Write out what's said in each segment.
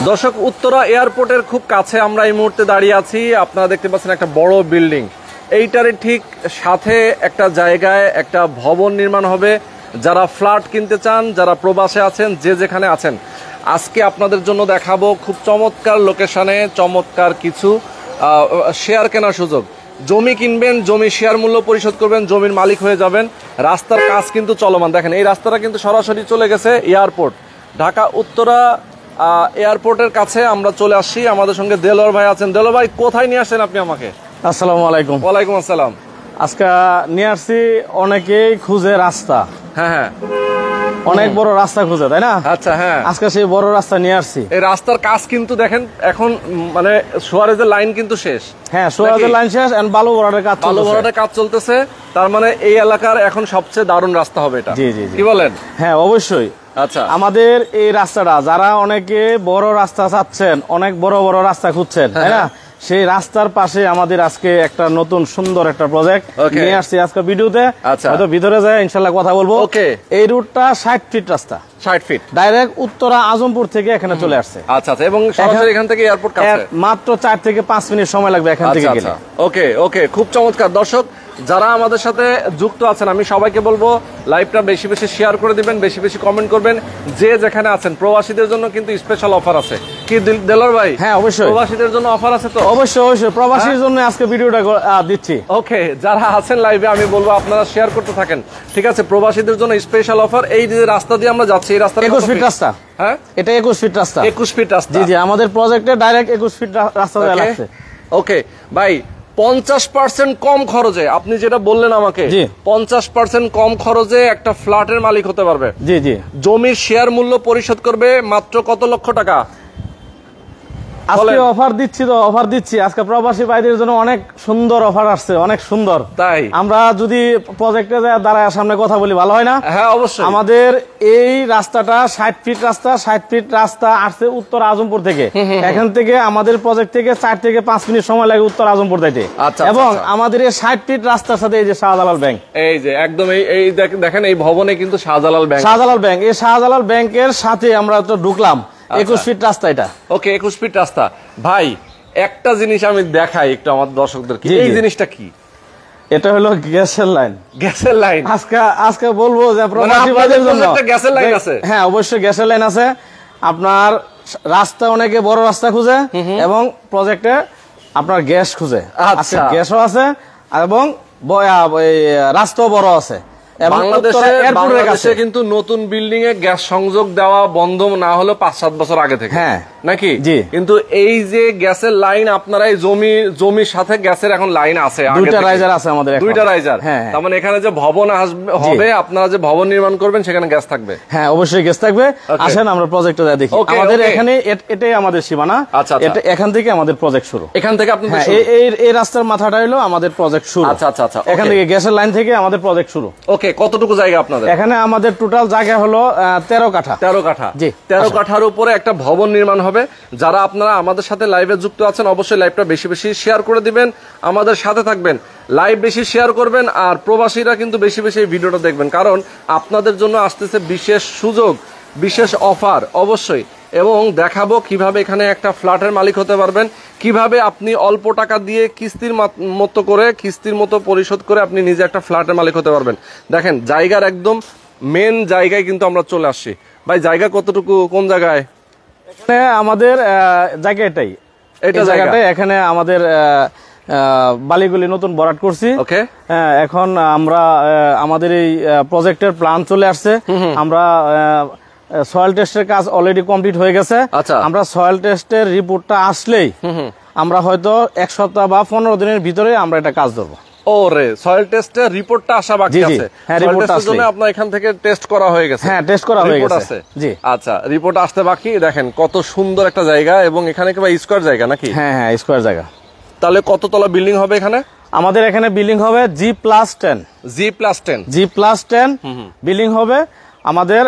দর্শক, উত্তরা এয়ারপোর্টের খুব কাছে আমরা এই মুহূর্তে দাঁড়িয়ে আছি। আপনারা দেখতে পাচ্ছেন একটা বড় বিল্ডিং, এইটার ঠিক সাথে একটা জায়গায় একটা ভবন নির্মাণ হবে। যারা ফ্ল্যাট কিনতে চান, যারা প্রবাসে আছেন, যে যেখানে আছেন, আজকে আপনাদের জন্য দেখাবো খুব চমৎকার লোকেশনে চমৎকার কিছু শেয়ার কেনার সুযোগ। জমি কিনবেন, জমি শেয়ার মূল্য পরিশোধ করবেন, জমির মালিক হয়ে যাবেন। রাস্তার কাজ কিন্তু চলমান। দেখেন এই রাস্তাটা কিন্তু সরাসরি চলে গেছে এয়ারপোর্ট, ঢাকা উত্তরা এয়ারপোর্টের কাছে আমরা চলে আসছি। আমাদের সঙ্গে দেলোয়ার ভাই আছেন। দেলোয়ার ভাই, কোথায় নিয়ে আসছেন আপনি আমাকে? আসসালামু আলাইকুম। ওয়ালাইকুম আসসালাম। আজকে নিয়ে আসছি, অনেকেই খুঁজে রাস্তা। হ্যাঁ, অনেক বড় রাস্তা খুঁজে, তাই না? আচ্ছা, হ্যাঁ, আজকে সেই বড় রাস্তা নিয়ে আসছি। এই রাস্তার কাজ কিন্তু দেখেন এখন মানে সুয়ারেজের লাইন কিন্তু শেষ। হ্যাঁ, সুয়ারেজের লাইন শেষ, এন্ড বালু ভরাটের কাজ চলতেছে। তার মানে এই এলাকার এখন সবচেয়ে দারুণ রাস্তা হবে এটা। জি জি, কি বলেন? হ্যাঁ, অবশ্যই। আচ্ছা, আমাদের এই রাস্তাটা, যারা অনেকে বড় রাস্তা চাচ্ছেন, অনেক বড় বড় রাস্তা খুঁজছেন, তাই না, সেই রাস্তার পাশে আমাদের আজকে একটা নতুন সুন্দর একটা প্রজেক্ট নিয়ে আসছি আজকে ভিডিওতে। হয়তো ভিতরে যায় ইনশাল্লাহ কথা বলবো। এই রুটটা 60 ফিট রাস্তা, 60 ফিট, ডাইরেক্ট উত্তরা আজমপুর থেকে এখানে চলে আসছে। আচ্ছা, এবং সরাসরি এখান থেকে এয়ারপোর্ট কাছে, মাত্র 4 থেকে 5 মিনিট সময় লাগবে এখান থেকে গেলে। ওকে, খুব চমৎকার। দর্শক, যারা আমাদের সাথে যুক্ত আছেন, আমি সবাইকে বলবো লাইভটা বেশি বেশি শেয়ার করে দিবেন, বেশি বেশি কমেন্ট করবেন। যে যেখানে আছেন, প্রবাসীদের জন্য কিন্তু স্পেশাল অফার আছে। কি দেলোয়ার ভাই? হ্যাঁ, অবশ্যই প্রবাসীদের জন্য অফার আছে তো? অবশ্যই প্রবাসীর জন্য আজকে ভিডিওটা দিচ্ছি। ওকে, যারা আছেন লাইভে, আমি বলবো আপনারা শেয়ার করতে থাকেন। ঠিক আছে, প্রবাসীদের জন্য স্পেশাল অফার। এই যে রাস্তা দিয়ে আমরা যাচ্ছি, এই রাস্তা 21 ফিট রাস্তা। হ্যাঁ, এটা 21 ফিট রাস্তা। 21 ফিট রাস্তা। জি জি, আমাদের প্রজেক্টে ডাইরেক্ট 21 ফিট রাস্তা লাগছে। ওকে ভাই, 50% কম খরচে, আপনি যেটা বললেন আমাকে, 50% কম খরচে একটা ফ্ল্যাটের মালিক হতে পারবে। জি জি, জমির শেয়ার মূল্য পরিশোধ করবে মাত্র কত লক্ষ টাকা? আজকে অফার দিচ্ছি আজকে প্রবাসী ভাইদের জন্য অনেক সুন্দর অফার আসছে, অনেক সুন্দর। তাই আমরা যদি প্রজেক্টে দাঁড়ায় সামনে কথা বলি ভালো হয় না? হ্যাঁ, অবশ্যই। আমাদের এই রাস্তাটা 60 ফিট রাস্তা, 60 ফিট রাস্তা আসছে উত্তর আজমপুর থেকে। এখান থেকে আমাদের প্রজেক্ট থেকে 4 থেকে 5 মিনিট সময় লাগে উত্তর আজমপুর যাইতে। এবং আমাদের এই 60 ফিট রাস্তার সাথে এই যে শাহজালাল ব্যাংক, এই যে একদম এই দেখেন, এই ভবনে কিন্তু শাহজালাল ব্যাংক, এই শাহজালাল ব্যাংকের সাথে আমরা তো ঢুকলাম। 21 ফিট রাস্তা এটা। ওকে, 21 ফিট রাস্তা। ভাই, একটা জিনিস আমি দেখাই একটু আমার দর্শকদেরকে। এই জিনিসটা কি? এটা হলো গ্যাসের লাইন। গ্যাসের লাইন আজকে বলবো যে প্রবাসী ভাইদের জন্য গ্যাসের লাইন আছে। হ্যাঁ, অবশ্যই গ্যাসের লাইন আছে। আপনার রাস্তা, অনেকে বড় রাস্তা খুঁজে এবং প্রজেক্টে আপনার গ্যাস খুঁজে। আচ্ছা, গ্যাসও আছে এবং রাস্তাও বড় আছে। বাংলাদেশে কিন্তু নতুন বিল্ডিং এ গ্যাস সংযোগ দেওয়া বন্ধ না হলো 5-7 বছর আগে থেকে, হ্যাঁ নাকি? জি। কিন্তু এই যে গ্যাসের লাইন, আপনারা এই জমির সাথে গ্যাসের এখন লাইন আছে, 2টা রাইজার আছে আমাদের, 2টা রাইজার। তার মানে এখানে যে ভবন হবে, আপনারা যে ভবন নির্মাণ করবেন সেখানে গ্যাস থাকবে। হ্যাঁ, অবশ্যই গ্যাস থাকবে। আসেন আমরা প্রজেক্টটা দেখি। আমাদের এখানে এটাই আমাদের সীমানা। আচ্ছা, এখান থেকে আমাদের প্রজেক্ট শুরু। এখান থেকে আপনাদের এই রাস্তার মাথাটা হলো আমাদের প্রজেক্ট শুরু। আচ্ছা, এখান থেকে গ্যাসের লাইন থেকে আমাদের প্রজেক্ট শুরু। ওকে, কতটুকু জায়গা আপনাদের এখানে? আমাদের টোটাল জায়গা হলো 13 কাঠা। 13 কাঠা। জি, 13 কাঠার উপরে একটা ভবন নির্মাণ হবে। যারা আপনারা আমাদের সাথে লাইভে যুক্ত আছেন, অবশ্যই লাইভটা বেশি বেশি শেয়ার করে দিবেন, আমাদের সাথে থাকবেন, লাইভ বেশি শেয়ার করবেন। আর প্রবাসীরা কিন্তু বেশি বেশি এই ভিডিওটা দেখবেন, কারণ আপনাদের জন্য আসতেছে বিশেষ সুযোগ, বিশেষ অফার অবশ্যই। এবং দেখাবো কিভাবে এখানে একটা ফ্ল্যাটের মালিক হতে পারবেন, কিভাবে আপনি অল্প টাকা দিয়ে কিস্তির মতো পরিশোধ করে আপনি নিজে একটা ফ্ল্যাটের মালিক হতে পারবেন। দেখেন, জায়গার একদম মেন জায়গায় কিন্তু আমরা চলে আসছি। ভাই, জায়গা কতটুকু, কোন জায়গায়? এখানে আমাদের জায়গা এটাই, এটা জায়গাটাই। এখানে আমাদের বালিগুলি নতুন ভরাট করছি। ওকে, এখন আমরা আমাদের এই প্রজেক্টের প্ল্যান চলে আসছে। আমরা সয়েল টেস্টের কাজ অলরেডি কমপ্লিট হয়ে গেছে। আমরা সয়েল টেস্টের রিপোর্টটা আসলেই আমরা হয়তো 1 সপ্তাহ বা 15 দিনের ভিতরে আমরা এটা কাজ ধরবো। ওরে, সয়েল টেস্টের রিপোর্টটা আসা বাকি আছে? হ্যাঁ, রিপোর্টের জন্য আপনার এখান থেকে টেস্ট করা হয়ে গেছে? হ্যাঁ, টেস্ট করা হয়ে গেছে। জি, আচ্ছা, রিপোর্ট আসতে বাকি। দেখেন কত সুন্দর একটা জায়গা, এবং এখানে কি স্কয়ার জায়গা নাকি? হ্যাঁ, স্কয়ার জায়গা। তাহলে কততলা বিল্ডিং হবে এখানে? আমাদের এখানে বিল্ডিং হবে G+10 বিল্ডিং হবে। আমাদের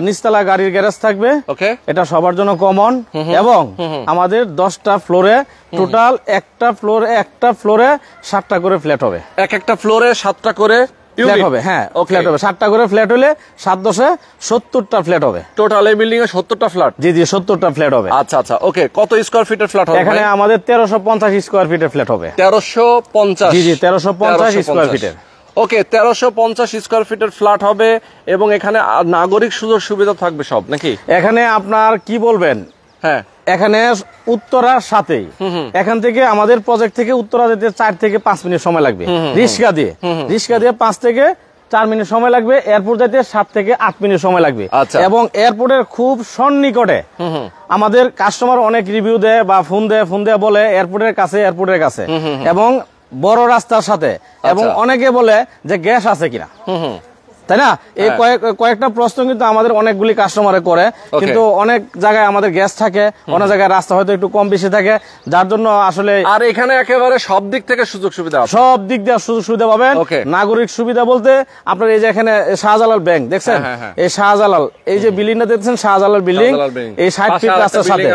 নিচতলা গাড়ির গ্যারেজ থাকবে। ওকে, এটা সবার জন্য কমন। এবং আমাদের 10টা ফ্লোরে, টোটাল একটা ফ্লোরে 7টা করে ফ্ল্যাট হবে। একটা ফ্লোরে 7টা করে ফ্ল্যাট হবে। হ্যাঁ, ফ্ল্যাট হবে 7টা করে ফ্ল্যাট হলে 7 10 70টা ফ্ল্যাট হবে। টোটাল এই বিল্ডিং এ 70টা ফ্ল্যাট? জি জি, 70টা ফ্ল্যাট হবে। আচ্ছা আচ্ছা, ওকে। কত স্কয়ার ফিটের ফ্ল্যাট হবে এখানে? আমাদের 1350 স্কয়ার ফিটের ফ্ল্যাট হবে। 1350? জি জি, 1350 স্কয়ার ফিটের। ওকে, 1350 স্কয়ার ফিটের ফ্ল্যাট হবে এবং এখানে নাগরিক সুযোগ সুবিধা থাকবে সব নাকি? এখানে আপনার কি বলবেন, হ্যাঁ, এখানে উত্তরার সাথেই, এখান থেকে আমাদের প্রজেক্ট থেকে উত্তরা যেতে 4 থেকে 5 মিনিট সময় লাগবে রিক্সা দিয়ে 5 থেকে 4 মিনিট সময় লাগবে। এয়ারপোর্ট যেতে 7 থেকে 8 মিনিট সময় লাগবে। এবং এয়ারপোর্টের খুব সন্নিকটে আমাদের কাস্টমার অনেক রিভিউ দেয় বা ফোন দেয় বলে এয়ারপোর্টের কাছে এবং বড় রাস্তার সাথে, এবং অনেকে বলে যে গ্যাস আছে কিনা, তাই না? এই কয়েকটা প্রশ্ন কিন্তু আমাদের অনেকগুলি কাস্টমারে করে, কিন্তু অনেক জায়গায় আমাদের গ্যাস থাকে, অনেক জায়গায় রাস্তা হয়তো একটু কম বেশি থাকে, যার জন্য আসলে। আর এখানে একেবারে সব দিক থেকে সুযোগ সুবিধা, সব দিক দিয়ে সুযোগ সুবিধা পাবেন। নাগরিক সুবিধা বলতে আপনার এই যে এখানে শাহজালাল ব্যাংক দেখছেন, এই শাহজালাল, এই যে বিল্ডিংটা দেখছেন শাহজালাল বিল্ডিং, এই 60 ফিট রাস্তার সাথে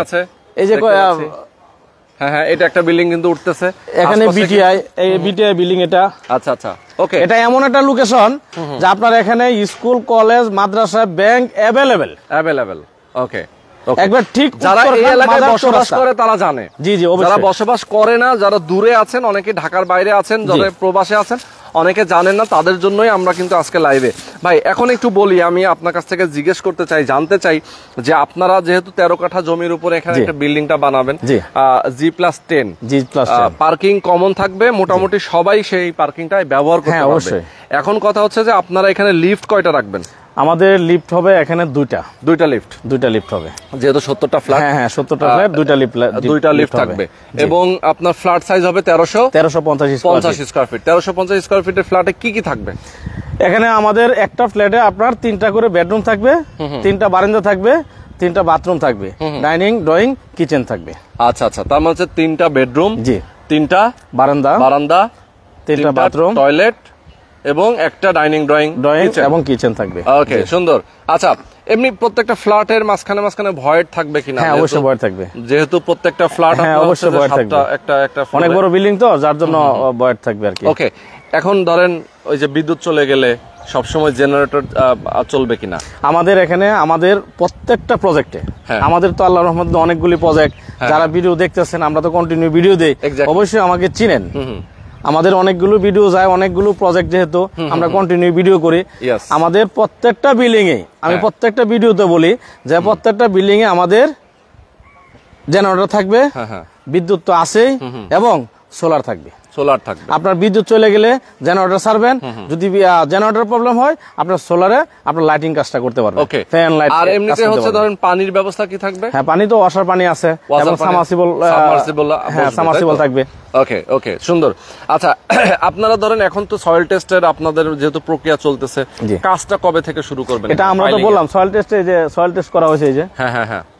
এই যে, হ্যাঁ, এটা একটা বিল্ডিং কিন্তু উঠতেছে এখানে, বিটিআই বিল্ডিং এটা। আচ্ছা আচ্ছা, ওকে। এটা এমন একটা লোকেশন যে আপনার এখানে স্কুল, কলেজ, মাদ্রাসা, ব্যাংক অ্যাভেলেবেল। ওকে, একবার ঠিক যারা এই এলাকায় বসবাস করে তারা জানে। জি জি, যারা বসবাস করে না, যারা দূরে আছেন, অনেকে ঢাকার বাইরে আছেন, যারা প্রবাসে আছেন, অনেকে জানেন না, তাদের জন্যই আমরা কিন্তু আজকে লাইভে। ভাই এখন একটু বলি, আমি আপনার কাছ থেকে জিজ্ঞেস করতে চাই, জানতে চাই যে আপনারা যেহেতু 13 কাঠা জমির উপরে এখানে একটা বিল্ডিংটা বানাবেন, G+10 পার্কিং কমন থাকবে, মোটামুটি সবাই সেই পার্কিংটা ব্যবহার করতে পারবে। এখন কথা হচ্ছে যে আপনারা এখানে লিফট কয়টা রাখবেন? আমাদের লিফট হবে এখানে দুইটা লিফট হবে, যেহেতু 70টা ফ্ল্যাট। হ্যাঁ, 70টা ফ্ল্যাট, দুইটা লিফট থাকবে। এবং আপনার ফ্ল্যাট সাইজ হবে 1350 স্কয়ার ফিট। 1350 স্কয়ার ফিটের ফ্ল্যাটে কি কি থাকবে? এখানে আমাদের একটা ফ্ল্যাটে আপনার 3টা করে বেডরুম থাকবে, 3টা বারান্দা থাকবে, 3টা বাথরুম থাকবে, ডাইনিং, ড্রয়িং, কিচেন থাকবে। আচ্ছা আচ্ছা, তার মানে হচ্ছে 3টা বেডরুম, জি, 3টা বারান্দা, 3টা বাথরুম, টয়লেট এবং একটা ডাইনিং, ড্রয়িং এবং কিচেন থাকবে। ওকে, সুন্দর। আচ্ছা, এমনি প্রত্যেকটা ফ্ল্যাটের মাঝখানে ভয়েড থাকবে কিনা? হ্যাঁ, অবশ্যই ভয়েড থাকবে, যেহেতু প্রত্যেকটা ফ্ল্যাট অবশ্যই ভয়েড থাকবে, একটা অনেক বড় বিল্ডিং তো, যার জন্য ভয়েড থাকবে আর কি। ওকে, এখন ধরেন ওই যে বিদ্যুৎ চলে গেলে সবসময় জেনারেটর চলবে কিনা? আমাদের এখানে আমাদের প্রত্যেকটা প্রজেক্টে, আমাদের তো আল্লাহর রহমতে অনেকগুলি প্রজেক্ট, যারা ভিডিও দেখতেছেন, আমরা তো কন্টিনিউ ভিডিও দেই, অবশ্যই আমাকে চিনেন। আমাদের অনেকগুলো ভিডিও যায়, অনেকগুলো প্রজেক্ট, যেহেতু আমরা কন্টিনিউ ভিডিও করি, আমাদের প্রত্যেকটা বিল্ডিং এ, আমি প্রত্যেকটা ভিডিওতে বলি যে প্রত্যেকটা বিল্ডিং এ আমাদের জেনারেটর থাকবে, বিদ্যুৎ তো আছেই, এবং সোলার থাকবে। আপনার বিদ্যুৎ চলে গেলে জেনারেটর ছাড়বেন, যদি জেনারেটর প্রবলেম হয় আপনার সোলারে আপনার লাইটিং কাজটা করতে পারবেন। Fan, light. আর এমনিতে হচ্ছে ধরেন পানির ব্যবস্থা কি থাকবে? হ্যাঁ, পানি তো ওয়াসার পানি আছে এবং সাবমার্সিবল থাকবে। ওকে, সুন্দর। আচ্ছা, আপনারা ধরেন এখন তো সয়েল টেস্টের আপনাদের যেহেতু প্রক্রিয়া চলতেছে, কাজটা কবে থেকে শুরু করবেন? এটা আমরা তো বললাম সয়েল টেস্টে, যে সয়েল টেস্ট করা হয়েছে, এই যে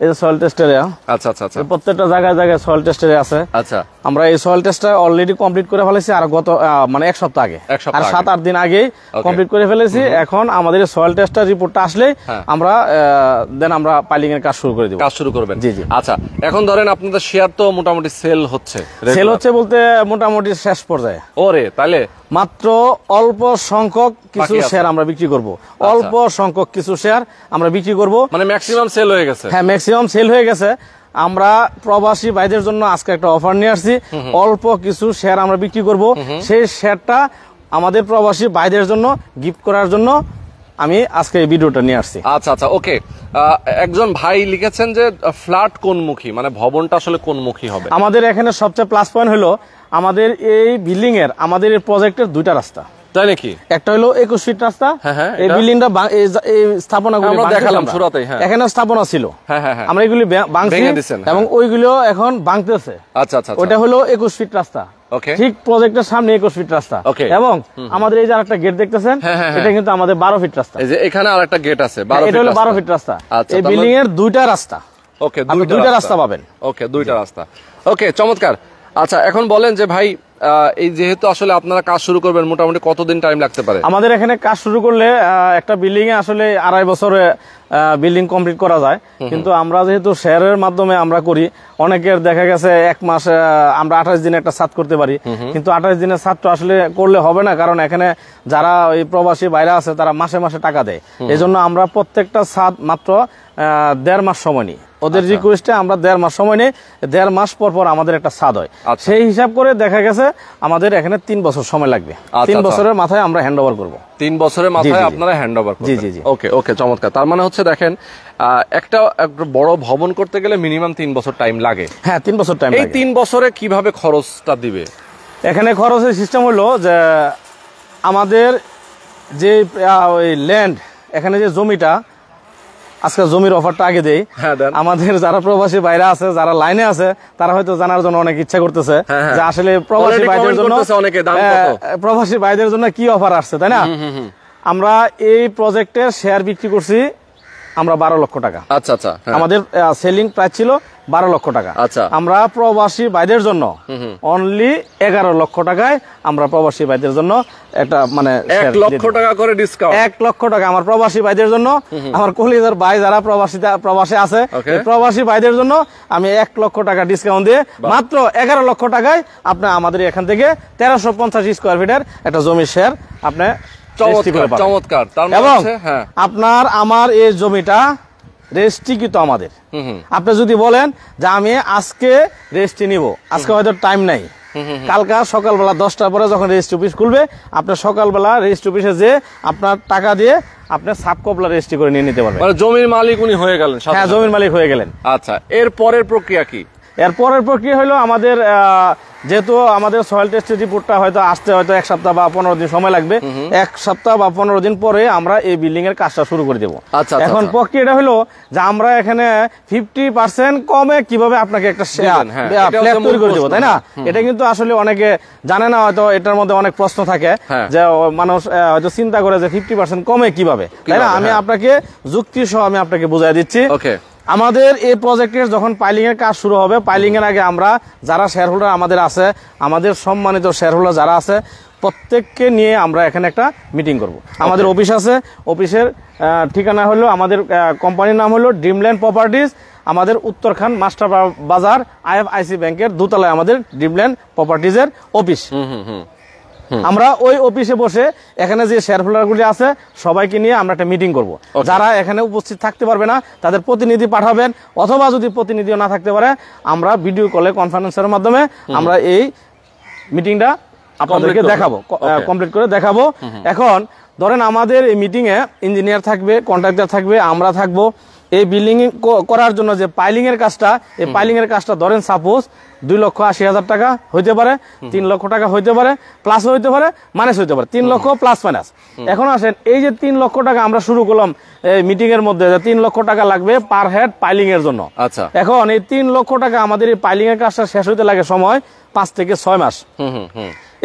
এই যে সয়েল টেস্টের। আচ্ছা আচ্ছা আচ্ছা, প্রত্যেকটা জায়গায় সয়েল টেস্টের আছে। আচ্ছা, আমরা এই সয়েল টেস্টটা অলরেডি কমপ্লিট করে ফেলেছি, আর গত মানে 1 সপ্তাহ আগে, আর 7-8 দিন আগেই কমপ্লিট করে ফেলেছি। এখন আমাদের সয়েল টেস্টের রিপোর্টটা আসলে আমরা আমরা পাইলিং এর কাজ শুরু করে দেব। কাজ শুরু করবেন? জি জি। আচ্ছা, এখন ধরেন আপনাদের শেয়ার তো মোটামুটি সেল হচ্ছে বলতে মোটামুটি শেষ পর্যায়ে। ওরে, তাহলে মাত্র অল্প সংখ্যক কিছু শেয়ার আমরা বিক্রি করব, অল্প সংখ্যক কিছু শেয়ার আমরা বিক্রি করব, মানে ম্যাক্সিমাম সেল হয়ে গেছে। হ্যাঁ, ম্যাক্সিমাম সেল হয়ে গেছে। আমরা প্রবাসী ভাইদের জন্য আজকে একটা অফার নিয়ে আসছি, অল্প কিছু শেয়ার আমরা বিক্রি করব, সেই শেয়ারটা আমাদের প্রবাসী ভাইদের জন্য গিফট করার জন্য আমি আজকে এই ভিডিওটা নিয়ে আসছি। আচ্ছা আচ্ছা, ওকে। একজন ভাই লিখেছেন যে ফ্ল্যাট কোনমুখী, মানে ভবনটা আসলে কোনমুখী হবে? আমাদের এখানে সবচেয়ে প্লাস পয়েন্ট হলো আমাদের এই বিল্ডিং এর, আমাদের এই প্রজেক্টের 2টা রাস্তা। তাই নাকি? একটা হলো 21 ফিট রাস্তা, এই বিল্ডিংটা এই স্থাপনাগুলো আমরা দেখালাম শুরুতেই। এখানে স্থাপনা ছিল, আমরা এগুলি ভাঙছি এবং ওইগুলো এখন ভাঙতেছে। আচ্ছা আচ্ছা, ওটা হলো 21 ফিট রাস্তা, ঠিক প্রজেক্টের সামনে 21 ফিট রাস্তা। এবং আমাদের এই যে আরেকটা গেট দেখতেছেন, এটা কিন্তু আমাদের 12 ফিট রাস্তা। এই যে এখানে আরেকটা গেট আছে, এটা হলো 12 ফিট রাস্তা। এই বিল্ডিং এর 2টা রাস্তা। ওকে, দুইটা রাস্তা পাবেন। ওকে, 2টা রাস্তা। ওকে, চমৎকার। আচ্ছা, এখন বলেন যে ভাই এই যেহেতু আসলে আপনারা কাজ শুরু করবেন, মোটামুটি কতদিন টাইম লাগতে পারে? আমাদের এখানে কাজ শুরু করলে একটা বিল্ডিং এ আসলে 2.5 বছরে বিল্ডিং কমপ্লিট করা যায়, কিন্তু আমরা যেহেতু শেয়ারের মাধ্যমে আমরা করি, অনেকের দেখা গেছে 1 মাস আমরা 28 দিনে একটা ছাদ করতে পারি, কিন্তু 28 দিনের ছাদ তো আসলে করলে হবে না, কারণ এখানে যারা ওই প্রবাসী বাইরে আছে তারা মাসে মাসে টাকা দেয়। এই জন্য আমরা প্রত্যেকটা ছাদ মাত্র 1.5 মাস সময় নিই। ওদের রিকোয়েস্টে আমরা 1.5 মাস সময় নিই, 1.5 মাস পর পর আমাদের একটা ছাদ হয়। সেই হিসাব করে দেখা গেছে আমাদের এখানে 3 বছর সময় লাগবে। 3 বছরের মাথায় আমরা হ্যান্ড ওভার করবো। 3 বছরের মাথায় আপনারা হ্যান্ড ওভার করবেন? জি জি জি। ওকে ওকে, চমৎকার। তার মানে হচ্ছে দেখেন, একটা বড় ভবন করতে গেলে মিনিমাম 3 বছর টাইম লাগে। হ্যাঁ, 3 বছর টাইম। এই 3 বছরে কিভাবে খরচটা দিবে? এখানে খরচের সিস্টেম হলো যে আমাদের যে ওই ল্যান্ড, এখানে যে জমিটা, আজকে জমির অফারটা আগে দেই। আমাদের যারা প্রবাসী বাইরে আছে, যারা লাইনে আছে, তারা হয়তো জানার জন্য অনেক ইচ্ছা করতেছে যে আসলে প্রবাসী ভাইদের জন্য প্রবাসী ভাইদের জন্য কি অফার আসছে, তাই না? আমরা এই প্রজেক্টের শেয়ার বিক্রি করছি আমরা 12 লক্ষ টাকা। আচ্ছা আচ্ছা। আমাদের সেলিং প্রাইস ছিল 12 লক্ষ টাকা। আচ্ছা, আমরা প্রবাসী ভাইদের জন্য অনলি 11 লক্ষ টাকায় আমরা প্রবাসী ভাইদের জন্য একটা মানে 1 লক্ষ টাকা করে ডিসকাউন্ট। 1 লক্ষ টাকা আমার প্রবাসী ভাইদের জন্য, আমার কলিজার ভাই যারা প্রবাসী আছে, প্রবাসী ভাইদের জন্য আমি 1 লক্ষ টাকা ডিসকাউন্ট দিয়ে মাত্র 11 লক্ষ টাকায় আপনি আমাদের এখান থেকে 1350 স্কয়ার ফিটের একটা জমির শেয়ার আপনি চমৎকার। এবং আপনার আমার এই জমিটা রেজিস্ট্রিকৃত আমাদের। আপনি যদি বলেন যে আমি আজকে রেজিস্ট্রি নিব, আজকে হয়তো টাইম নাই, কালকে সকালবেলা 10টার পরে যখন রেজিস্ট্রি অফিস খুলবে, আপনি সকালবেলা রেজিস্ট্রি অফিসে যে আপনার টাকা দিয়ে আপনি সাব কপলা রেজিস্ট্রি করে নিয়ে নিতে পারবেন। মানে জমির মালিক উনি হয়ে গেলেন? হ্যাঁ, জমির মালিক হয়ে গেলেন। আচ্ছা, এর পরের প্রক্রিয়া কি? এর পরের প্রক্রিয়া হলো আমাদের যেহেতু আমাদের সয়েল টেস্টের রিপোর্টটা হয়তো আসতে হয়তো 1 সপ্তাহ বা 15 দিন সময় লাগবে, 1 সপ্তাহ বা 15 দিন পরে আমরা এই বিল্ডিং এর কাজটা শুরু করে দেবো। এখন প্রক্রিয়াটা হলো যে আমরা এখানে 50% কমে কিভাবে আপনাকে একটা ফ্ল্যাট তৈরি করে দেবো, তাই না? এটা কিন্তু আসলে অনেকে জানে না, হয়তো এটার মধ্যে অনেক প্রশ্ন থাকে যে মানুষ হয়তো চিন্তা করে যে 50% কমে কিভাবে, তাই না? আমি আপনাকে যুক্তি সহ আমি আপনাকে বুঝাই দিচ্ছি। আমাদের এই প্রজেক্টের যখন পাইলিং এর কাজ শুরু হবে, পাইলিং এর আগে আমরা যারা শেয়ার হোল্ডার আমাদের আছে, আমাদের সম্মানিত শেয়ার হোল্ডার যারা আছে, প্রত্যেককে নিয়ে আমরা এখানে একটা মিটিং করব। আমাদের অফিস আছে, অফিসের ঠিকানা হলো, আমাদের কোম্পানির নাম হলো ড্রিমল্যান্ড প্রপার্টিজ। আমাদের উত্তরখান মাস্টার বাজার IFIC ব্যাংকের দোতলায় আমাদের ড্রিমল্যান্ড প্রপার্টিজের অফিস। আমরা ওই অফিসে বসে এখানে যে শেয়ার হোল্ডারগুলি আছে সবাইকে নিয়ে আমরা একটা মিটিং করব। যারা এখানে উপস্থিত থাকতে পারবে না তাদের প্রতিনিধি পাঠাবেন, অথবা যদি প্রতিনিধিও না থাকতে পারে আমরা ভিডিও কলে কনফারেন্সের মাধ্যমে আমরা এই মিটিংটা আপনাদেরকে দেখাবো, কমপ্লিট করে দেখাবো। এখন ধরেন আমাদের এই মিটিং এ ইঞ্জিনিয়ার থাকবে, কন্ট্রাক্টর থাকবে, আমরা থাকবো। এই বিল্ডিং করার জন্য যে পাইলিং এর কাজটা, এই পাইলিং এর কাজটা ধরেন সাপোজ 2,80,000 টাকা হইতে পারে, 3 লক্ষ টাকা হইতে পারে, প্লাস হইতে পারে, মাইনাস হইতে পারে, 3 লক্ষ প্লাস মাইনাস। এখন আসেন, এই যে 3 লক্ষ টাকা আমরা শুরু করলাম এই মিটিং এর মধ্যে, 3 লক্ষ টাকা লাগবে পার হেড পাইলিং এর জন্য। আচ্ছা, এখন এই 3 লক্ষ টাকা আমাদের এই পাইলিং এর কাজটা শেষ হইতে লাগে সময় 5 থেকে 6 মাস।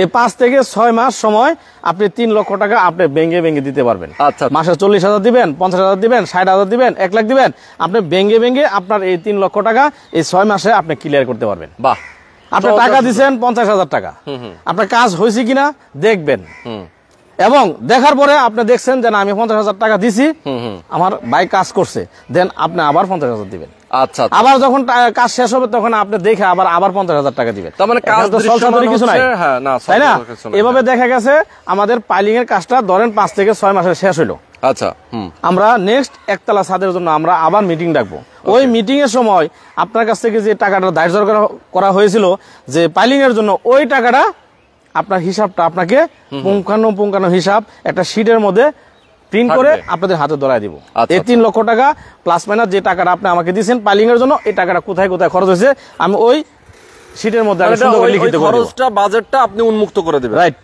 এই 5 থেকে 6 মাস সময় আপনি 3 লক্ষ টাকা আপনি ভেঙে ভেঙে দিতে পারবেন। আচ্ছা, মাসে 40,000 দিবেন, 50,000 দিবেন, 60,000 দিবেন, 1 লাখ দিবেন, আপনি ভেঙে ভেঙে আপনার এই 3 লক্ষ টাকা এই 6 মাসে আপনি ক্লিয়ার করতে পারবেন। বাহ, আপনি টাকা দিচ্ছেন 50,000 টাকা, আপনার কাজ হয়েছে কিনা দেখবেন, এবং দেখার পরে আপনি দেখছেন যে না আমি 50,000 টাকা দিছি, আমার ভাই কাজ করছে, দেন আপনি আবার 50,000 দিবেন। আচ্ছা, আবার যখন কাজ শেষ হবে তখন আপনি দেখে আবার 50,000 টাকা দিবেন। তার মানে কাজ তো সলসাদরি কিছু নাই, তাই না? এভাবে দেখা গেছে আমাদের পাইলিং এর কাজটা ধরেন 5 থেকে 6 মাসে শেষ হলো। আচ্ছা, আমরা নেক্সট একতলা ছাদের জন্য আমরা আবার মিটিং ডাকবো। ওই মিটিং এর সময় আপনার কাছ থেকে যে টাকাটা ধার্য করা হয়েছিল যে পাইলিং এর জন্য, ওই টাকাটা আপনার হিসাবটা আপনাকে পুঙ্খানু হিসাব একটা শীটের মধ্যে প্রিন্ট করে আপনাদের হাতে ধরায় দিব। এই 3 লক্ষ টাকা প্লাস মাইনাস যে টাকাটা আপনি আমাকে দিয়েছেন পাইলিং এর জন্য, এই টাকাটা কোথায় কোথায় খরচ হয়েছে আমি ওই শীটের মধ্যে খরচটা বাজেটটা আপনি উন্মুক্ত করে দিবেন। রাইট,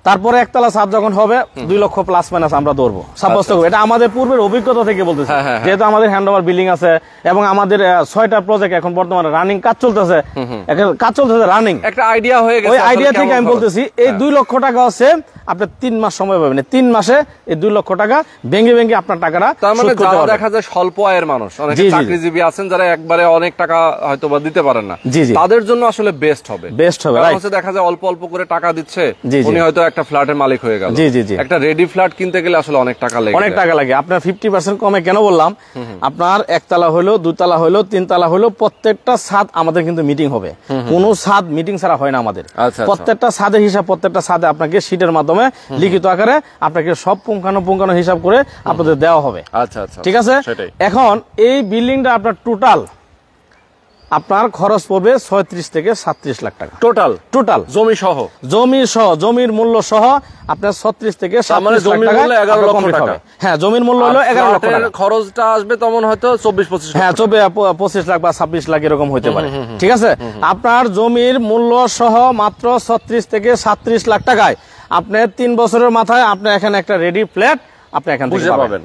তারপরে একতলা ছাদ যখন হবে 2 লক্ষ প্লাস মাইনাস আমরা ধরবো সাব্যস্ত করবো। এটা আমাদের পূর্বের অভিজ্ঞতা থেকে বলতেছি, যেহেতু আমাদের হ্যান্ডওভার বিল্ডিং আছে এবং আমাদের 6টা প্রজেক্ট এখন বর্তমানে রানিং কাজ চলতেছে, রানিং একটা আইডিয়া হয়ে গেছে। ওই আইডিয়া থেকে আমি বলতেছি এই 2 লক্ষ টাকা আছে আপনি 3 মাস সময় পাবেন, 3 মাসে এই 2 লক্ষ টাকা ভেঙে ভেঙে আপনার টাকাটা। তার মানে যারা দেখা যায় স্বল্প আয়ের মানুষ, অনেক চাকরিজীবী আছেন যারা একবারে অনেক টাকা হয়তো বা দিতে পারেন না, তাদের জন্য আসলে বেস্ট হবে। দেখা যায় অল্প অল্প করে টাকা দিচ্ছে, উনি হয়তো একটা ফ্ল্যাটের মালিক হয়ে গেল। একটা রেডি ফ্ল্যাট কিনতে গেলে আসলে অনেক টাকা লাগে। আপনার 50% কমে কেন বললাম, আপনার একতলা হলো, 2 তলা হলো, 3 তলা হলো, প্রত্যেকটা ছাদ আমাদের কিন্তু মিটিং হবে। কোনো ছাদ মিটিং ছাড়া হয় না আমাদের। প্রত্যেকটা ছাদের হিসাব, প্রত্যেকটা ছাদে আপনাকে শীটের মাধ্যমে লিখিত আকারে আপনাকে সব পুঙ্খানো হিসাব করে আপনাদের দেওয়া হবে। ঠিক আছে। এখন এই বিল্ডিংটা আপনার টোটাল আপনার খরচ পড়বে 36 থেকে 37 লাখ টাকা। টোটাল জমি সহ, জমির মূল্য সহ আপনার 36 থেকে 37 লাখ টাকা। 11 লক্ষ টাকা। হ্যাঁ, জমির মূল্য হলো 11 লক্ষ টাকা। খরচটা আসবে তখন হয়তো 24-25। হ্যাঁ, 25 লাখ বা 26 লাখ এরকম হতে পারে। ঠিক আছে। আপনার জমির মূল্য সহ মাত্র 36 থেকে 37 লাখ টাকায় আপনি 3 বছরের মাথায় আপনি এখানে একটা রেডি ফ্ল্যাট আপনি এখান থেকে পাবেন।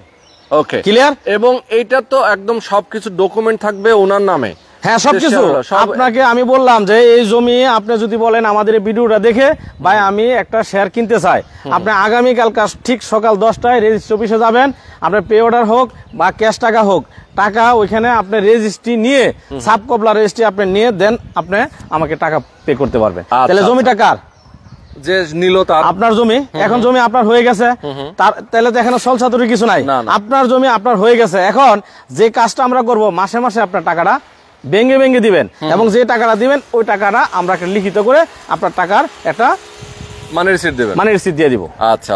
ওকে, ক্লিয়ার। এবং এইটা তো একদম সবকিছু ডকুমেন্ট থাকবে ওনার নামে। হ্যাঁ, সবকিছু আপনাকে আমি বললাম যে এই জমি আপনি যদি বলেন আমাদের এই ভিডিওটা দেখে ভাই আমি একটা শেয়ার কিনতে চাই, আপনি আগামীকাল ঠিক সকাল 10টায় রেজিস্ট্রি অফিসে যাবেন। আপনার পে অর্ডার হোক বা ক্যাশ টাকা হোক, টাকা ওইখানে আপনি রেজিস্ট্রি নিয়ে সাব কবলা রেজিস্ট্রি আপনি নিয়ে দেন, আপনি আমাকে টাকা পে করতে পারবেন। তাহলে জমিটা কার? যে নিল তার, আপনার জমি। এখন জমি আপনার হয়ে গেছে, তাহলে তো এখানে সলসাতুরি কিছু নাই, আপনার জমি আপনার হয়ে গেছে। এখন যে কাজটা আমরা করব, মাসে মাসে আপনার টাকাটা ভেঙে দিবেন এবং যে টাকাটা দিবেন ওই টাকাটা আমরা লিখিত করে আপনার টাকার একটা মানে রিসিট দিয়ে দিব। আচ্ছা,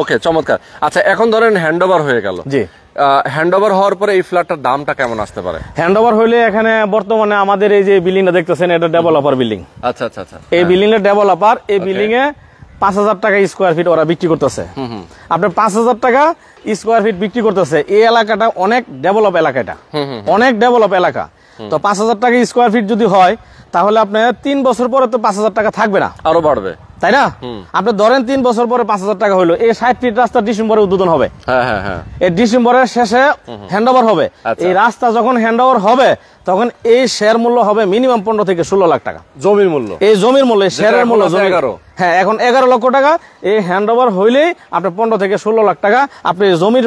ওকে, চমৎকার। আচ্ছা, এখন ধরেন হ্যান্ডওভার হয়ে গেল। জি, হ্যান্ডওভার হওয়ার পরে এই ফ্ল্যাটটার দামটা কেমন আসতে পারে? হ্যান্ডওভার হইলে এখানে বর্তমানে আমাদের এই যে বিল্ডিংটা দেখতেছেন, এটা ডেভেলপার বিল্ডিং। আচ্ছা, এই বিল্ডিং এর ডেভেলপার, এই বিল্ডিং এ 5,000 টাকা স্কোয়ার ফিট ওরা বিক্রি করতেছে। আপনার 5,000 টাকা স্কোয়ার ফিট বিক্রি করতেছে। এই এলাকাটা অনেক ডেভেলপ এলাকা, তো 5,000 টাকা স্কোয়ার ফিট যদি হয় তাহলে আপনার 3 বছর পরে তো 5,000 টাকা থাকবে না, আরো বাড়বে, তাই না? আপনি ধরেন 3 বছর পরে 5,000 টাকা হলো। এই 60 ফিট রাস্তা ডিসেম্বরে উদ্বোধন হবে। এই ডিসেম্বরের শেষে হ্যান্ডওভার হবে। এই রাস্তা যখন হ্যান্ডওভার হবে তখন এই শেয়ার মূল্য হবে মিনিমাম 15 থেকে 16 লাখ টাকা। জমির মূল্য, এই জমির মূল্য, শেয়ারের মূল্য 11। হ্যাঁ, এখন 11 লক্ষ টাকা। এই হ্যান্ডওভার হইলেই আপনি 15 থেকে 16 লাখ টাকা আপনি জমির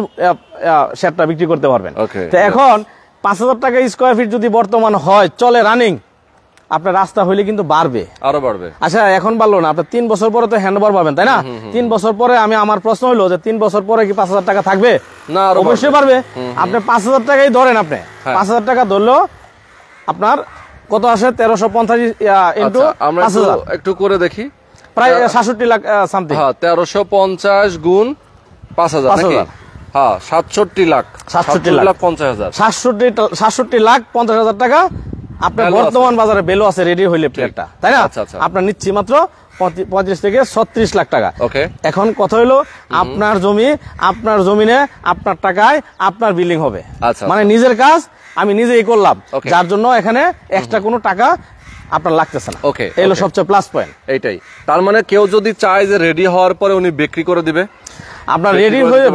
শেয়ারটা বিক্রি করতে পারবেন। তো এখন 5,000 টাকা স্কোয়ার ফিট যদি বর্তমান হয় চলে রানিং, আপনার রাস্তা হইলে কিন্তু বাড়বে, আরো বাড়বে। আচ্ছা, এখন বাড়লো না, আপনার 3 বছর পরে তো হ্যান্ডওভার পাবেন, তাই না? 3 বছর পরে আমার প্রশ্ন হইলো যে 3 বছর পরে কি 5,000 টাকা থাকবে? না, অবশ্যই পারবে। আপনি 5,000 টাকাই ধরেন, আপনি 5,000 টাকা ধরলেও আপনার কত আসে? 1350 ইন্টু 5,000 একটু করে দেখি, প্রায় 67 লাখ সামথিং। 1350 গুণ 5,000 নাকি? হ্যাঁ, 67 লাখ 50,000, 67 লাখ 50,000 টাকা আপনার বর্তমান বাজারে ভ্যালু আছে রেডি হইলে প্লেটটা, তাই না? আপনার নিচ্ছি মাত্র 35 থেকে 36 লাখ টাকা। এখন কথা হলো আপনার জমি, আপনার জমিনে আপনার টাকায় আপনার বিল্ডিং হবে। মানে নিজের কাজ আমি নিজেই করলাম, যার জন্য এখানে এক্সট্রা কোনো টাকা আপনার লাগতেছে না। ওকে, এলো সবচেয়ে প্লাস পয়েন্ট এইটাই। তার মানে কেউ যদি চায় যে রেডি হওয়ার পরে উনি বিক্রি করে দিবে, আপনার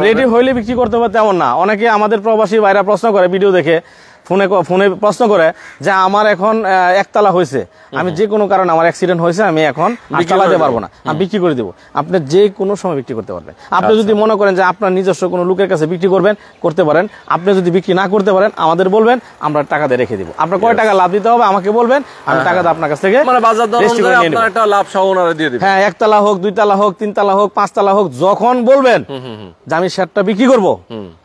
রেডি হইলে বিক্রি করতে হবে তেমন না। অনেকে আমাদের প্রবাসী ভাইরা প্রশ্ন করে, ভিডিও দেখে ফোনে প্রশ্ন করে যে আমার এখন একতলা হয়েছে, আমি যে কোনো কারণে আমার অ্যাক্সিডেন্ট হয়েছে, আমি এখন চালাতে পারবো না, আমি বিক্রি করে দেবো। আপনি যে কোনো সময় বিক্রি করতে পারবেন। আপনি যদি মনে করেন যে আপনার নিজস্ব কোনো লোকের কাছে বিক্রি করবেন, করতে পারেন। আপনি যদি বিক্রি না করতে পারেন আমাদের বলবেন, আমরা টাকা দিয়ে রেখে দিব। আপনার কয় টাকা লাভ দিতে হবে আমাকে বলবেন, আমি টাকা দিয়ে আপনার কাছ থেকে লাভ সহ দিয়ে দিব। হ্যাঁ, 1 তলা হোক, 2 তলা হোক, 3 তলা হোক, 5 তলা হোক, যখন বলবেন যে আমি শেয়ারটা বিক্রি করবো,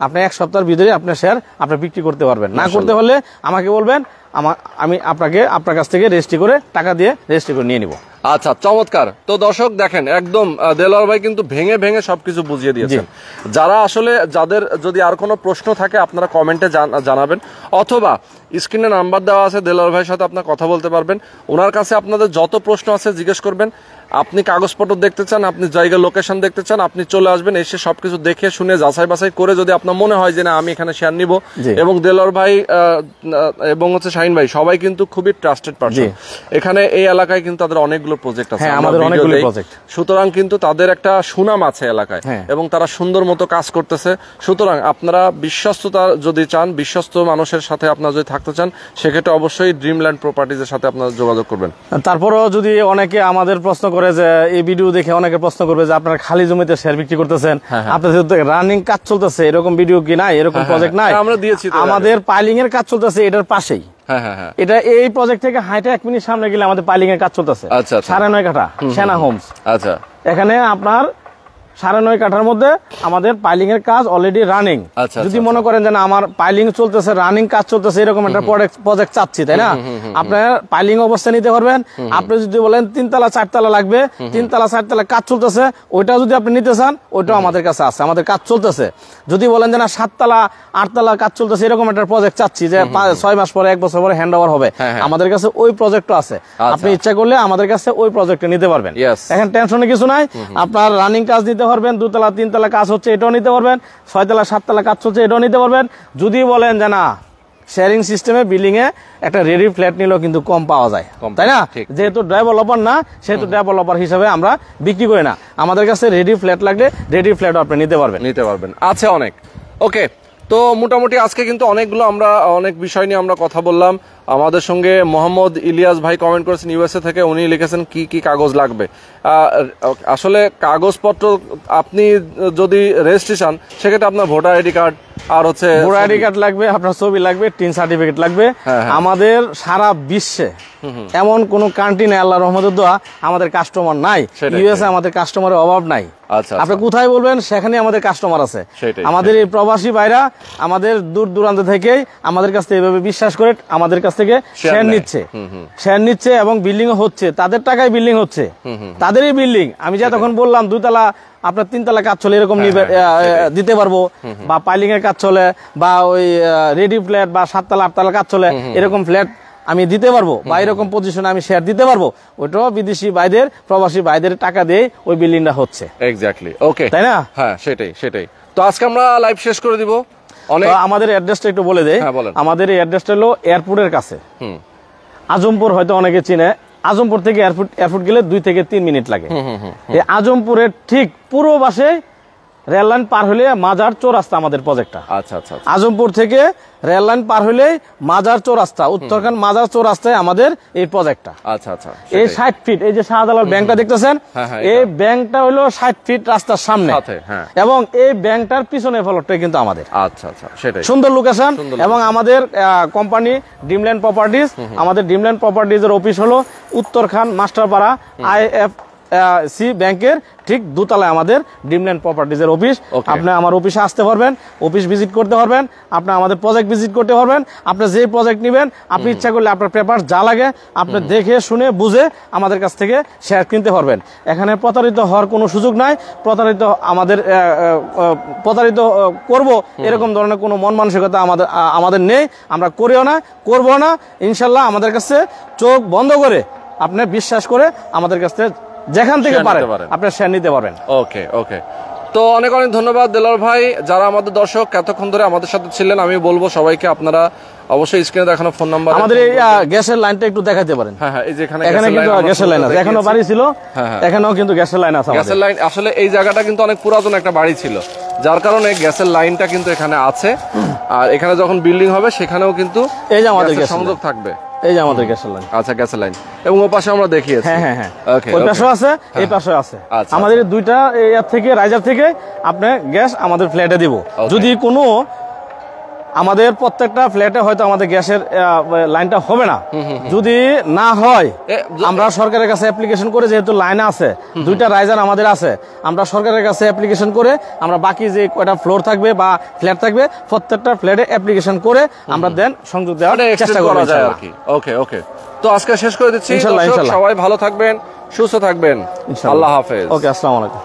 আপনি 1 সপ্তাহের ভিতরে আপনার শেয়ার আপনি বিক্রি করতে পারবেন। না করতে হলে আমাকে বলবেন, আমি আপনার কাছ থেকে রেজিস্ট্রি করে টাকা দিয়ে রেজিস্ট্রি করে নিয়ে নিব। আচ্ছা, চমৎকার। তো দর্শক দেখেন, একদম দেলোয়ার ভাই কিন্তু ভেঙে সবকিছু বুঝিয়ে দিয়েছেন। যারা আসলে যাদের যদি আর কোনো প্রশ্ন থাকে আপনারা কমেন্টে জানাবেন, অথবা স্ক্রিনে নাম্বার দেওয়া আছে, দেলোয়ার ভাইয়ের সাথে আপনার কথা বলতে পারবেন। ওনার কাছে আপনাদের যত প্রশ্ন আছে জিজ্ঞেস করবেন। আপনি কাগজপত্র দেখতে চান, আপনি জায়গা লোকেশন দেখতে চান, আপনি চলে আসবেন, এসে সবকিছু দেখে শুনে যাচাই বাছাই করে যদি আপনার মনে হয় যে না আমি এখানে শেয়ার নিব, এবং দেলোয়ার ভাই এবং হচ্ছে শাহিন ভাই সবাই কিন্তু খুবই ট্রাস্টেড পারসন। এখানে এই এলাকায় কিন্তু তাদের অনেকগুলো প্রজেক্ট আছে, আমাদের অনেকগুলো প্রজেক্ট, সুতরাং কিন্তু তাদের একটা সুনাম আছে এলাকায় এবং তারা সুন্দর মতো কাজ করতেছে। সুতরাং আপনারা বিশ্বস্ততা যদি চান, বিশ্বস্ত মানুষের সাথে আপনারা যদি থাকতে চান, সেক্ষেত্রে অবশ্যই ড্রিমল্যান্ড প্রপার্টিজের সাথে আপনারা যোগাযোগ করবেন। তারপরেও যদি অনেকে আমাদের প্রশ্ন করে যে এই ভিডিও দেখে অনেকে প্রশ্ন করবে যে আপনারা খালি জমিতে শেয়ার বিক্রি করতেছেন, আপনাদের রানিং কাজ চলতেছে, এরকম ভিডিও কি নাই, এরকম প্রজেক্ট নাই? আমরা দিয়েছি, আমাদের পাইলিং এর কাজ চলতেছে এটার পাশেই। এটা এই প্রজেক্ট থেকে হাইটে 1 মিনিট সামনে গেলে আমাদের পাইলিং এর কাজ চলতেছে 9.5 কাঠা সেনা হোমস। আচ্ছা, এখানে আপনার 9.5 কাঠার মধ্যে আমাদের পাইলিং এর কাজ অলরেডি রানিং। যদি মনে করেন যে না আমার পাইলিং চলতেছে, রানিং কাজ চলতেছে, এরকম একটা প্রজেক্ট চাচ্ছি, তাই না, আপনার পাইলিং অবস্থা নিতে পারবেন। আপনি যদি বলেন 3 তলা 4 তলা লাগবে, 3 তলা 4 তলা কাজ চলতেছে, ওইটা যদি আপনি নিতে চান ওইটাও আমাদের কাছে আছে, আমাদের কাজ চলতেছে। যদি বলেন যে না 7 তলা 8 তলা কাজ চলতেছে, এরকম একটা প্রজেক্ট চাচ্ছি যে 6 মাস পরে 1 বছর পরে হ্যান্ড ওভার হবে, আমাদের কাছে ওই প্রজেক্টও আছে। আপনি ইচ্ছা করলে আমাদের কাছে ওই প্রজেক্টটা নিতে পারবেন। এখন টেনশনের কিছু নাই, আপনার রানিং কাজ নিতে পারবেন, 2 তলা 3 তলা কাজ হচ্ছে এটাও নিতে পারবেন, 6 তলা 7 তলা কাজ চলছে এটাও নিতে পারবেন। যদি বলেন যে না শেয়ারিং সিস্টেমে বিল্ডিং এ একটা রেডি ফ্ল্যাট নিলেও কিন্তু কম পাওয়া যায়, তাই না, যেহেতু ডেভেলপার না, সেহেতু ডেভেলপার হিসাবে আমরা বিক্রি করি না। আমাদের কাছে রেডি ফ্ল্যাট লাগলে রেডি ফ্ল্যাটও আপনি নিতে পারবেন। আছে অনেক। ওকে, তো মোটামুটি আজকে কিন্তু অনেক বিষয় নিয়ে আমরা কথা বললাম। আমাদের সঙ্গে মোহাম্মদ ইলিয়াস ভাই কমেন্ট করেছেন ইউএসএ থেকে, উনি লিখেছেন কি কি কাগজ লাগবে। আসলে কাগজপত্র আপনি যদি রেজিস্ট্রি চান, সেক্ষেত্রে আপনার ভোটার আইডি কার্ড আর হচ্ছে ভোটার আইডি কার্ড লাগবে, আপনার ছবি লাগবে, টিন সার্টিফিকেট লাগবে। আমাদের সারা বিশ্বে এমন কোন কান্ট্রি নেই আল্লাহর রহমতের দোয়া আমাদের কাস্টমার নাই, ইউএসএ আমাদের কাস্টমারের অভাব নাই। আপনি কোথায় বলবেন সেখানে আমাদের কাস্টমার আছে। আমাদের এই প্রবাসী ভাইরা আমাদের দূর দূরান্ত থেকে আমাদের কাছ থেকে এভাবে বিশ্বাস করে আমাদের কাছ থেকে শেয়ার নিচ্ছে এবং বিল্ডিং হচ্ছে, তাদের টাকায় বিল্ডিং হচ্ছে, তাদেরই বিল্ডিং। আমি যা তখন বললাম 2 তলা আপনার 3 তলা কাজ চলে এরকম দিতে পারবো, বা পাইলিং এর কাজ চলে, বা ওই রেডি ফ্ল্যাট বা 7 তলা 8 তলা কাজ চলে এরকম ফ্ল্যাট আমি দিতে পারবো, বা এরকম পজিশনে আমি শেয়ার দিতে পারবো। ওইটাও বিদেশি ভাইদের, প্রবাসী ভাইদের টাকা দিয়ে ওই বিল্ডিংটা হচ্ছে। এক্স্যাক্টলি, ওকে, তাই না? হ্যাঁ, সেটাই। তো আজকে আমরা লাইভ শেষ করে দিব। আমাদের অ্যাড্রেসটা একটু বলে দেই। আমাদের এই অ্যাড্রেসটা হলো এয়ারপোর্টের কাছে, আজমপুর, হয়তো অনেকে চিনে। আজমপুর থেকে এয়ারপোর্ট গেলে 2 থেকে 3 মিনিট লাগে। এই আজমপুরের ঠিক পূর্ব পাশে রেল লাইন পার হলে মাজার চৌরাস্তা আমাদের প্রজেক্টটা। আচ্ছা, আজমপুর থেকে রেল লাইন পার হলে মাজার চৌরাস্তা, উত্তরখান মাজার চৌরাস্তায় আমাদের এই প্রজেক্টটা। আচ্ছা, এই 60 ফিট, এই যে শাহজালাল ব্যাংকটা দেখতেছেন, এই ব্যাংকটা হলো 60 ফিট রাস্তার সামনে, এবং এই ব্যাংকটার পিছনে ফলকটাই কিন্তু আমাদের। আচ্ছা, সেটাই সুন্দর লোকেশন। এবং আমাদের কোম্পানি ড্রিমল্যান্ড প্রপার্টিজ, আমাদের ড্রিমল্যান্ড প্রপার্টিজ এর অফিস হলো উত্তরখান মাস্টারপাড়া IFC ব্যাংকের ঠিক 2 তলায় আমাদের ড্রিমল্যান্ড প্রপার্টিজ এর অফিস। আপনি আমার অফিসে আসতে পারবেন, অফিস ভিজিট করতে পারবেন, আপনি আমাদের প্রজেক্ট ভিজিট করতে পারবেন। আপনি যে প্রজেক্ট নেবেন, আপনি ইচ্ছা করলে আপনার পেপার যা লাগে আপনি দেখে শুনে বুঝে আমাদের কাছ থেকে শেয়ার কিনতে পারবেন। এখানে প্রতারিত হওয়ার কোনো সুযোগ নাই, প্রতারিত করব এরকম ধরনের কোনো মন মানসিকতা আমাদের নেই, আমরা করিও না, করবো না। ইনশাল্লাহ আমাদের কাছে চোখ বন্ধ করে আপনি বিশ্বাস করে আমাদের কাছ থেকে যেখান থেকে পারেন আপনি শেয়ার নিতে পারবেন। ওকে, তো অনেক ধন্যবাদ দেলোয়ার ভাই। যারা আমাদের দর্শক এতক্ষণ ধরে আমাদের সাথে ছিলেন, আমি বলবো সবাইকে আপনারা অবশ্যই স্ক্রিনে দেখানো ফোন নাম্বার, আমাদের এই গ্যাসের লাইনটা একটু দেখাতে পারেন। এই যে এখানে কিন্তু গ্যাসের লাইন আছে, এখনো বাড়ি ছিল, এখানেও কিন্তু গ্যাসের লাইন আছে। গ্যাসের লাইন আসলে এই জায়গাটা কিন্তু অনেক পুরাতন একটা বাড়ি ছিল, যার কারণে গ্যাসের লাইনটা কিন্তু এখানে আছে। আর এখানে যখন বিল্ডিং হবে সেখানেও কিন্তু এই যে আমাদের সংযোগ থাকবে। এই যে আমাদের গ্যাসের লাইন। আচ্ছা, গ্যাসের লাইন, এবং ওই পাশে আমরা দেখিয়েছি। হ্যাঁ, ওই পাশেও আছে, এই পাশেও আছে। আমাদের দুইটা এর থেকে রাইজার থেকে আপনি গ্যাস আমাদের ফ্ল্যাটে দিব। যদি কোনো আমাদের প্রত্যেকটা ফ্ল্যাটে হয়তো আমাদের গ্যাসের লাইনটা হবে না, যদি না হয় আমরা সরকারের কাছে অ্যাপ্লিকেশন করে, যেহেতু লাইন আছে, 2টা রাইজার আমাদের আছে, আমরা সরকারের কাছে অ্যাপ্লিকেশন করে আমরা বাকি যে কয়টা ফ্লোর থাকবে বা ফ্ল্যাট থাকবে প্রত্যেকটা ফ্ল্যাটে অ্যাপ্লিকেশন করে আমরা দেন সংযোগ দেওয়ার চেষ্টা করা যায় আর কি। ওকে, তো আজকে শেষ করে দিচ্ছি। সবাই ভালো থাকবেন, সুস্থ থাকবেন, আল্লাহ হাফেজ। ওকে, আসসালামু আলাইকুম।